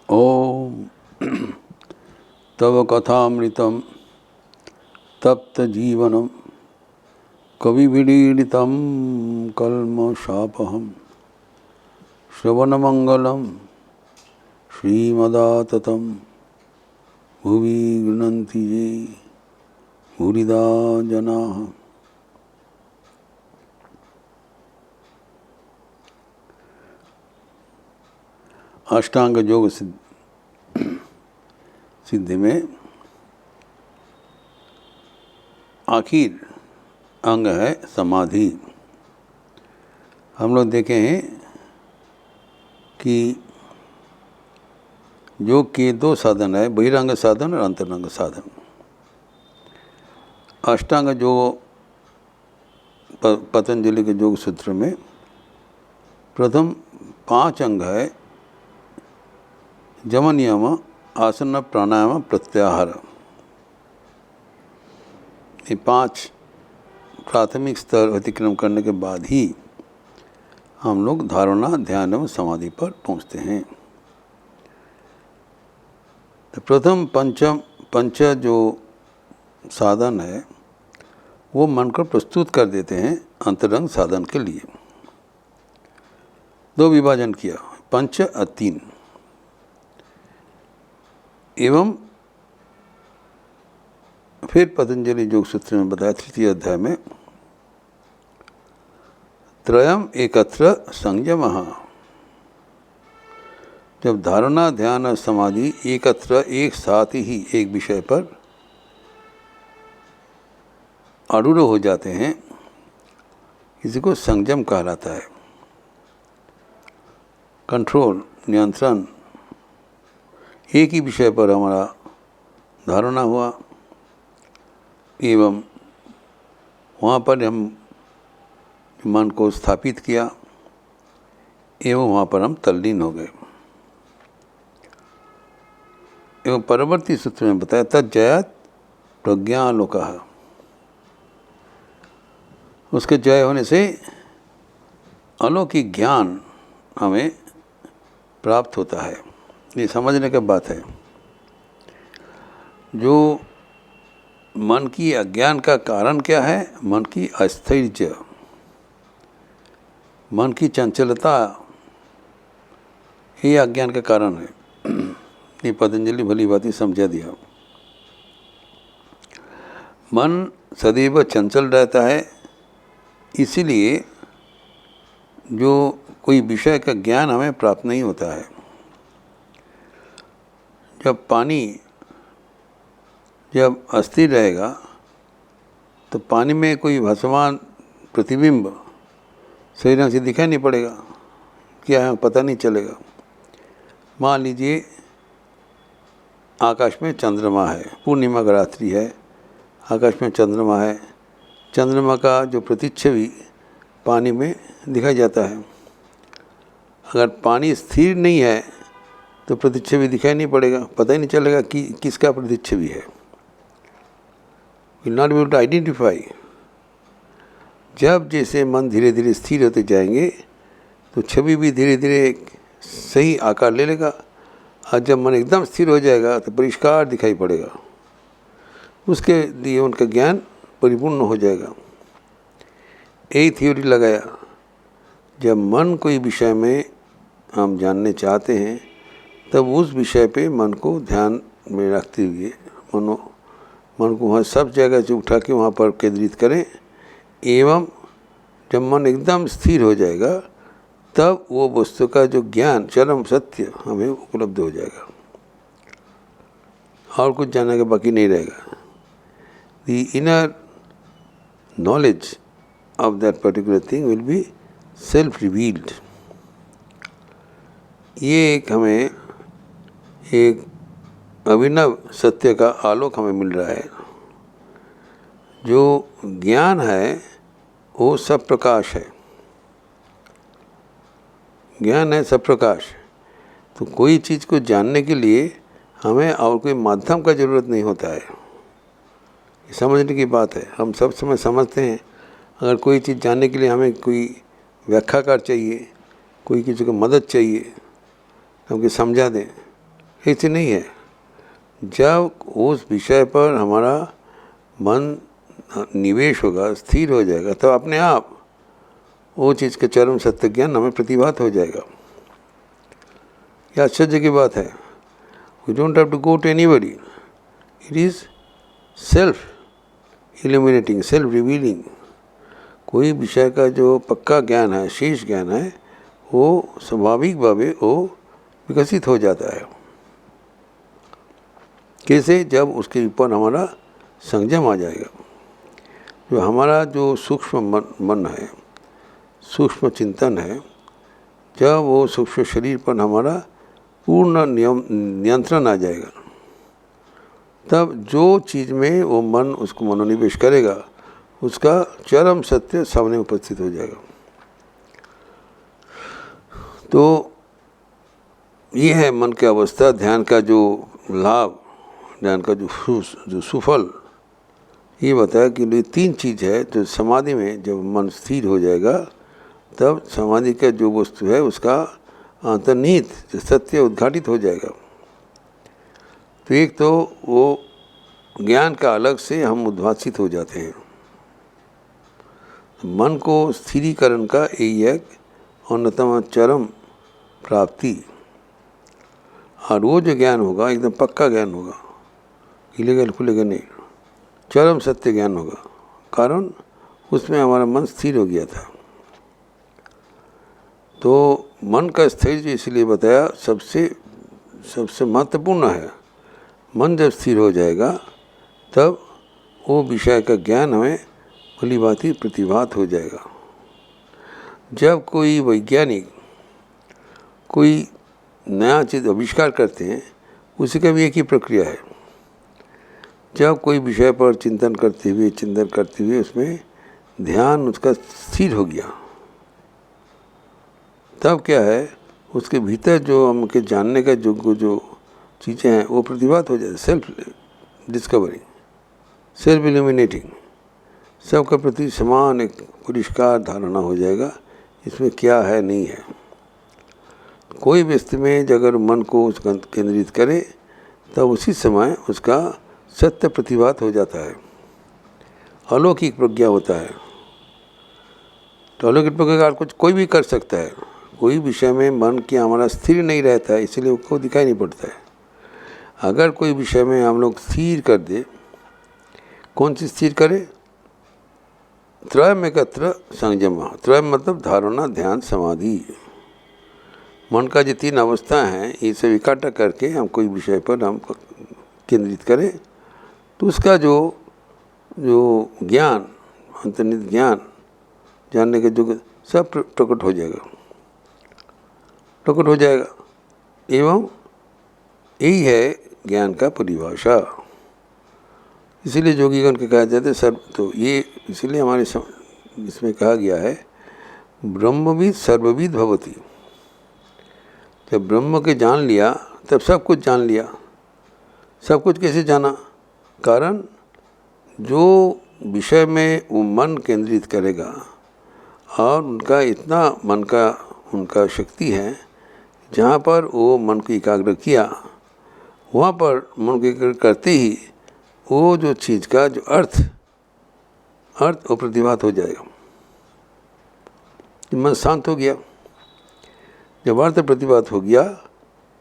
ओम तव कथामृतं तप्तजीवनं कविभिरीडितं कल्मषापहं श्रवणमंगलं श्रीमदाततं भुवि गृह्णन्ति ये भूरिदा जनाः। अष्टांग योग सिद्धि में आखिर अंग है समाधि। हम लोग देखे हैं कि योग के दो साधन है, बहिरंग साधन और अंतरंग साधन। अष्टांग योग पतंजलि के योग सूत्र में प्रथम 5 अंग है, यम नियम, आसन, प्राणायाम, प्रत्याहार। ये 5 प्राथमिक स्तर अतिक्रम करने के बाद ही हम लोग धारणा, ध्यान एवं समाधि पर पहुंचते हैं। तो प्रथम पंच जो साधन है वो मन को प्रस्तुत कर देते हैं अंतरंग साधन के लिए। 2 विभाजन किया, पंच और 3। एवं फिर पतंजलि योग सूत्र में बताया 3 अध्याय में त्रयम एकत्र संयमः। जब धारणा, ध्यान और समाधि एकत्र एक साथ ही एक विषय पर आरूढ़ हो जाते हैं, इसी को संयम कहलाता है। कंट्रोल, नियंत्रण, एक ही विषय पर हमारा धारणा हुआ एवं वहाँ पर हम मन को स्थापित किया एवं वहाँ पर हम तल्लीन हो गए। एवं परवर्ती सूत्र में बताया तज्जयत प्रज्ञालोकः। उसके जय होने से अलौकिक ज्ञान हमें प्राप्त होता है। ये समझने की बात है। जो मन की अज्ञान का कारण क्या है? मन की अस्थिर्य, मन की चंचलता, ये अज्ञान का कारण है। ये पतंजलि भली भांति समझा दिया। मन सदैव चंचल रहता है, इसीलिए जो कोई विषय का ज्ञान हमें प्राप्त नहीं होता है। जब पानी जब अस्थिर रहेगा तो पानी में कोई भासमान प्रतिबिंब सही ढंग से दिखाई नहीं पड़ेगा, क्या है पता नहीं चलेगा। मान लीजिए आकाश में चंद्रमा है, पूर्णिमा का रात्रि है, आकाश में चंद्रमा है। चंद्रमा का जो प्रतिच्छवि पानी में दिखाई जाता है। अगर पानी स्थिर नहीं है तो प्रतिच्छवि दिखाई नहीं पड़ेगा, पता ही नहीं चलेगा कि किसका प्रतिच्छवि है। Will not be able to identify. जब जैसे मन धीरे धीरे स्थिर होते जाएंगे तो छवि भी धीरे धीरे सही आकार ले लेगा, और जब मन एकदम स्थिर हो जाएगा तो परिष्कार दिखाई पड़ेगा। उसके लिए उनका ज्ञान परिपूर्ण हो जाएगा। यही थ्योरी लगाया। जब मन कोई विषय में हम जानने चाहते हैं तब उस विषय पे मन को ध्यान में रखते हुए मन को वहाँ सब जगह से उठा के वहाँ पर केंद्रित करें, एवं जब मन एकदम स्थिर हो जाएगा तब वो वस्तु का जो ज्ञान, चरम सत्य हमें उपलब्ध हो जाएगा और कुछ जानने का बाकी नहीं रहेगा। The inner knowledge of that particular thing will be self revealed. ये एक हमें एक अभिनव सत्य का आलोक हमें मिल रहा है। जो ज्ञान है वो सब प्रकाश है। ज्ञान है सब प्रकाश। तो कोई चीज़ को जानने के लिए हमें और कोई माध्यम का ज़रूरत नहीं होता है। समझने की बात है। हम सब समय समझते हैं अगर कोई चीज़ जानने के लिए हमें कोई व्याख्याकार चाहिए, कोई किसी को मदद चाहिए, हमको समझा दें, ऐसे नहीं है। जब उस विषय पर हमारा मन निवेश होगा, स्थिर हो जाएगा, तो अपने आप वो चीज़ का चरम सत्य ज्ञान हमें प्रतिभात हो जाएगा। यह आश्चर्य की बात है। We don't have to go to anybody, it is self illuminating, self revealing. कोई विषय का जो पक्का ज्ञान है, शेष ज्ञान है, वो स्वाभाविक भावे वो विकसित हो जाता है। कैसे? जब उसके ऊपर हमारा संयम आ जाएगा। जो हमारा जो सूक्ष्म मन है, सूक्ष्म चिंतन है, जब वो सूक्ष्म शरीर पर हमारा पूर्ण नियंत्रण आ जाएगा, तब जो चीज़ में वो मन उसको मनोनिवेश करेगा, उसका चरम सत्य सामने उपस्थित हो जाएगा। तो ये है मन की अवस्था। ध्यान का जो लाभ, ध्यान का जो सुफल, ये बताया कि ये 3 चीज़ है जो समाधि में जब मन स्थिर हो जाएगा, तब समाधि का जो वस्तु है उसका अंतर्निहित जो सत्य उद्घाटित हो जाएगा। तो एक तो वो ज्ञान का अलग से हम उद्भासित हो जाते हैं। मन को स्थिरीकरण का यही एक अन्यतम चरम प्राप्ति। और वो जो ज्ञान होगा एकदम पक्का ज्ञान होगा, हिलेगा खुलेगा नहीं, चरम सत्य ज्ञान होगा। कारण उसमें हमारा मन स्थिर हो गया था। तो मन का स्थैर्य इसलिए बताया सबसे महत्वपूर्ण है। मन जब स्थिर हो जाएगा, तब वो विषय का ज्ञान हमें भली भांति प्रतिभात हो जाएगा। जब कोई वैज्ञानिक कोई नया चीज़ आविष्कार करते हैं, उसी का भी एक ही प्रक्रिया है। जब कोई विषय पर चिंतन करते हुए उसमें ध्यान उसका स्थिर हो गया, तब क्या है, उसके भीतर जो हमके जानने का जो चीज़ें हैं वो प्रतिभात हो जाए। सेल्फ डिस्कवरी, सेल्फ इल्यूमिनेटिंग, सबका प्रति समान एक परिष्कार धारणा हो जाएगा, इसमें क्या है नहीं है। कोई व्यक्ति में अगर मन को उसका केंद्रित करे, तब उसी समय उसका सत्य प्रतिभात हो जाता है, अलौकिक प्रज्ञा होता है। तो अलौकिक प्रज्ञा का कुछ कोई भी कर सकता है। कोई विषय में मन की हमारा स्थिर नहीं रहता है, इसलिए उसको दिखाई नहीं पड़ता है। अगर कोई विषय में हम लोग स्थिर कर दे, कौन सी स्थिर करे? त्रयम एकत्र संयम। त्रयम मतलब धारणा, ध्यान, समाधि। मन का जो 3 अवस्था हैं, इसे इकट्ठा करके हम कोई विषय पर हम केंद्रित करें, तो उसका जो ज्ञान, अंतर्निहित ज्ञान, जानने के जो सब प्रकट हो जाएगा। एवं यही है ज्ञान का परिभाषा। इसीलिए योगीगण के कहा जाता है सर्व। तो ये इसीलिए हमारे इसमें कहा गया है, ब्रह्मविद सर्वविद भवति। जब ब्रह्म के जान लिया, तब सब कुछ जान लिया। सब कुछ कैसे जाना? कारण जो विषय में वो मन केंद्रित करेगा, और उनका इतना मन का उनका शक्ति है, जहाँ पर वो मन को एकाग्र किया, वहाँ पर मन को एकाग्र करते ही वो जो चीज़ का जो अर्थ वो प्रतिभात हो जाएगा। मन शांत हो गया। जब अर्थ प्रतिभात हो गया,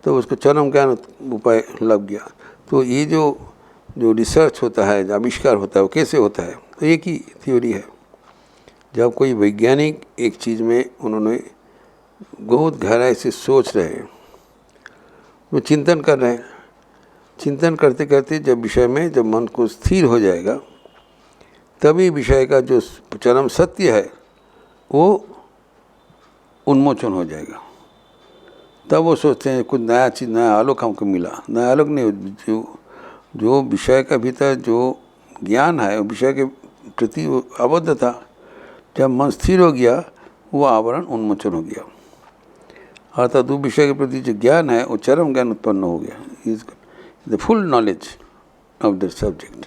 तो उसको चरम ज्ञान उपाय लग गया। तो ये जो रिसर्च होता है, जो आविष्कार होता है, वो कैसे होता है? तो एक ही थ्योरी है। जब कोई वैज्ञानिक एक चीज़ में उन्होंने बहुत गहराई से सोच रहे हैं, वो चिंतन कर रहे हैं, चिंतन करते करते जब विषय में जब मन को स्थिर हो जाएगा, तभी विषय का जो चरम सत्य है वो उन्मोचन हो जाएगा। तब वो सोचते हैं कुछ नया चीज़, नया आलोक हमको मिला। नया आलोक नहीं, जो विषय का भीतर जो ज्ञान है, विषय के प्रति आबद्ध था, जब मन स्थिर हो गया, वो आवरण उन्मोचन हो गया। अर्थात वो विषय के प्रति जो ज्ञान है, वो चरम ज्ञान उत्पन्न हो गया। Is the full knowledge of the subject.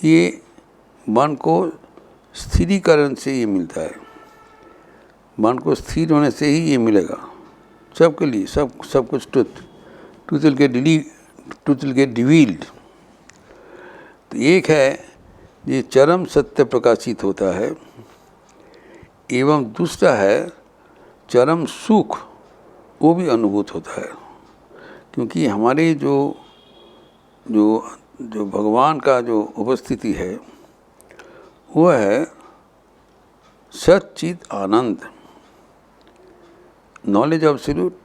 ये मन को स्थिरीकरण से ये मिलता है। मन को स्थिर होने से ही ये मिलेगा सबके लिए, सब कुछ truth. truth will get revealed। तो एक है ये चरम सत्य प्रकाशित होता है, एवं दूसरा है चरम सुख वो भी अनुभूत होता है। क्योंकि हमारे जो भगवान का जो उपस्थिति है वो है सच्चित आनंद, knowledge absolute,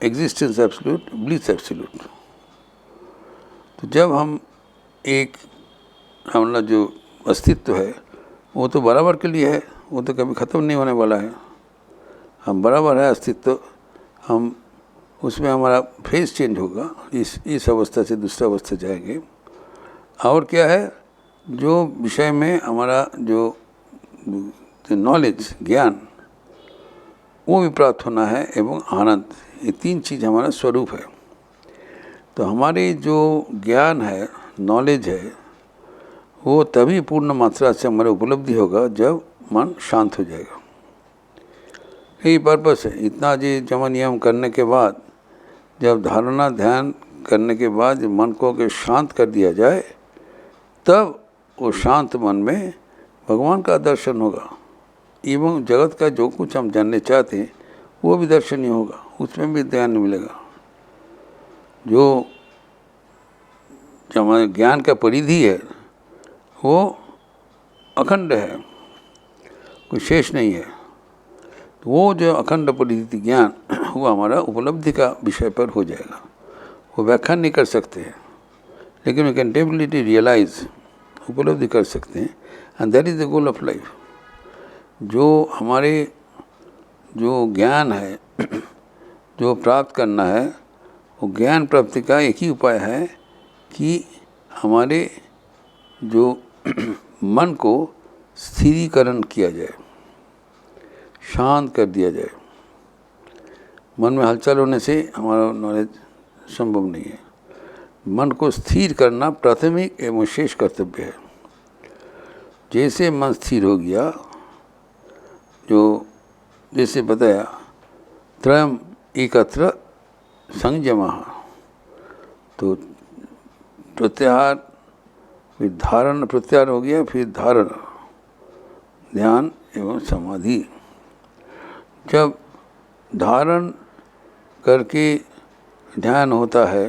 existence absolute, bliss absolute. तो जब हम हमारा जो अस्तित्व है वो तो बराबर के लिए है, वो तो कभी ख़त्म नहीं होने वाला है। हम बराबर है अस्तित्व, हम उसमें हमारा फेस चेंज होगा, इस अवस्था से दूसरा अवस्था जाएंगे। और क्या है, जो विषय में हमारा जो नॉलेज ज्ञान वो भी प्राप्त होना है, एवं आनंद, ये तीन चीज़ हमारा स्वरूप है। तो हमारे जो ज्ञान है, नॉलेज है, वो तभी पूर्ण मात्रा से हमारे उपलब्धि होगा जब मन शांत हो जाएगा। यही पर्पस है। इतना जी जमा नियम करने के बाद, जब धारणा ध्यान करने के बाद जब मन को के शांत कर दिया जाए, तब वो शांत मन में भगवान का दर्शन होगा, एवं जगत का जो कुछ हम जानने चाहते हैं वो भी दर्शनीय होगा, उसमें भी ध्यान मिलेगा। जो हमारे ज्ञान का परिधि है वो अखंड है, कोई शेष नहीं है। तो वो जो अखंड परिधि ज्ञान वो हमारा उपलब्धि का विषय पर हो जाएगा। वो व्याख्या नहीं कर सकते हैं, लेकिन वी कैन डेफिनेटली रियलाइज, उपलब्धि कर सकते हैं। And that is the goal of life. जो हमारे जो ज्ञान है जो प्राप्त करना है, वो ज्ञान प्राप्ति का एक ही उपाय है कि हमारे जो मन को स्थिरीकरण किया जाए, शांत कर दिया जाए। मन में हलचल होने से हमारा नॉलेज संभव नहीं है। मन को स्थिर करना प्राथमिक एवं शेष कर्तव्य है। जैसे मन स्थिर हो गया, जो जैसे बताया त्रयम एकत्र संयमः, तो प्रत्याहार, फिर धारण, प्रत्याहार हो गया, फिर धारण, ध्यान एवं समाधि। जब धारण करके ध्यान होता है,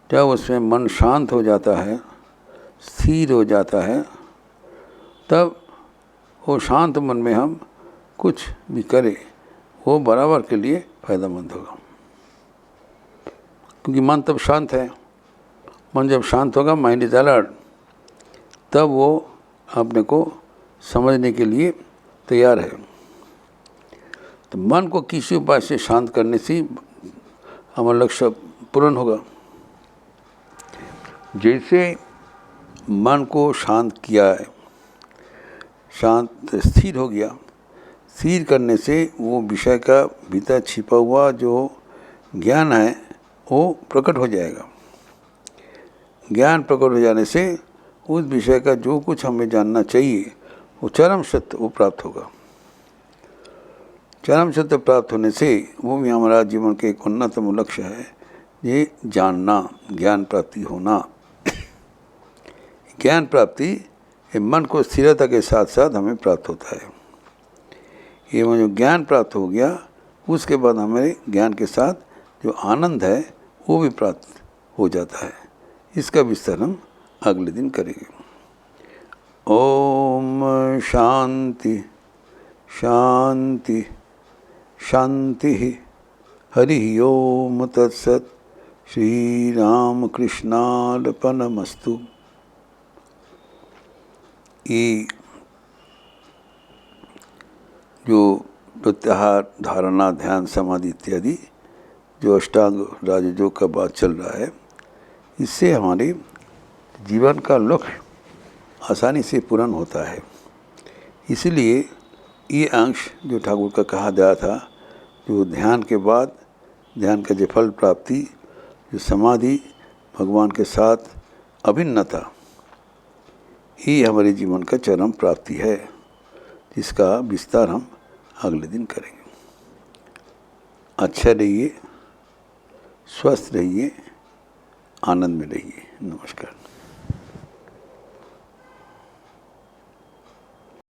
जब उसमें मन शांत हो जाता है, स्थिर हो जाता है, तब वो शांत मन में हम कुछ भी करें वो बराबर के लिए फ़ायदेमंद होगा। क्योंकि मन तब शांत है। मन जब शांत होगा, माइंड इज अलर्ट, तब वो अपने को समझने के लिए तैयार है। तो मन को किसी उपाय से शांत करने से हमारा लक्ष्य पूर्ण होगा। जैसे मन को शांत किया है, शांत स्थिर हो गया, स्थिर करने से वो विषय का भीतर छिपा हुआ जो ज्ञान है वो प्रकट हो जाएगा। ज्ञान प्रकट हो जाने से उस विषय का जो कुछ हमें जानना चाहिए वो चरम सत्य वो प्राप्त होगा। चरम सत्य प्राप्त होने से वो भी हमारा जीवन के एक उन्नतम लक्ष्य है, ये जानना, ज्ञान प्राप्ति होना। ज्ञान प्राप्ति मन को स्थिरता के साथ साथ हमें प्राप्त होता है। एवं जो ज्ञान प्राप्त हो गया, उसके बाद हमें ज्ञान के साथ जो आनंद है वो भी प्राप्त हो जाता है। इसका विस्तार हम अगले दिन करेंगे। ओम शांति शांति शांति। हरि ओम तत्सत। श्री राम कृष्णार्पणमस्तु। ये जो प्रत्याहार, धारणा, ध्यान, समाधि इत्यादि जो अष्टांग राजयोग का बात चल रहा है, इससे हमारे जीवन का लक्ष्य आसानी से पूर्ण होता है। इसलिए ये अंश जो ठाकुर का कहा गया था, जो ध्यान के बाद ध्यान का जो फल प्राप्ति, जो समाधि, भगवान के साथ अभिन्नता, ही हमारे जीवन का चरम प्राप्ति है, जिसका विस्तार हम अगले दिन करेंगे। अच्छा रहिए, स्वस्थ रहिए, आनंद में रहिए। नमस्कार।